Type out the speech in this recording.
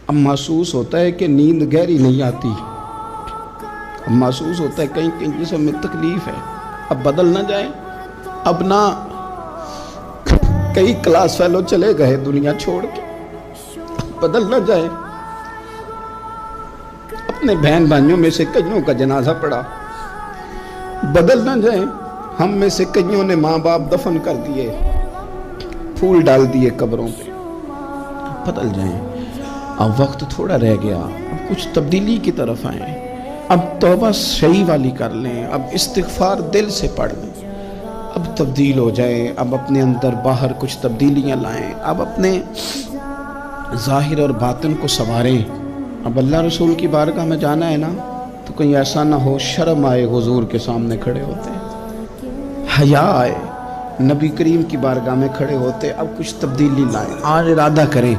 अब महसूस होता है कि नींद गहरी नहीं आती, अब महसूस होता है कहीं कहीं जिस्म में तकलीफ है। अब बदल ना जाए, अब ना कई क्लास फेलो चले गए दुनिया छोड़ के, बदल ना जाए। अपने बहन भाइयों में से कईयों का जनाजा पड़ा, बदल ना जाए। हम में से कईयों ने माँ बाप दफन कर दिए, फूल डाल दिए कब्रों पे, बदल जाए। अब वक्त थोड़ा रह गया, अब कुछ तब्दीली की तरफ आए, अब तौबा सही वाली कर लें, अब इस्तिग़फ़ार दिल से पढ़ लें, अब तब्दील हो जाए, अब अपने अंदर बाहर कुछ तब्दीलियाँ लाएं, अब अपने ज़ाहिर और बातिन को संवारें। अब अल्लाह रसूल की बारगाह में जाना है ना, तो कहीं ऐसा ना हो शर्म आए हुजूर के सामने खड़े होते, हया आए नबी करीम की बारगाह में खड़े होते। अब कुछ तब्दीली लाएं, आज इरादा करें।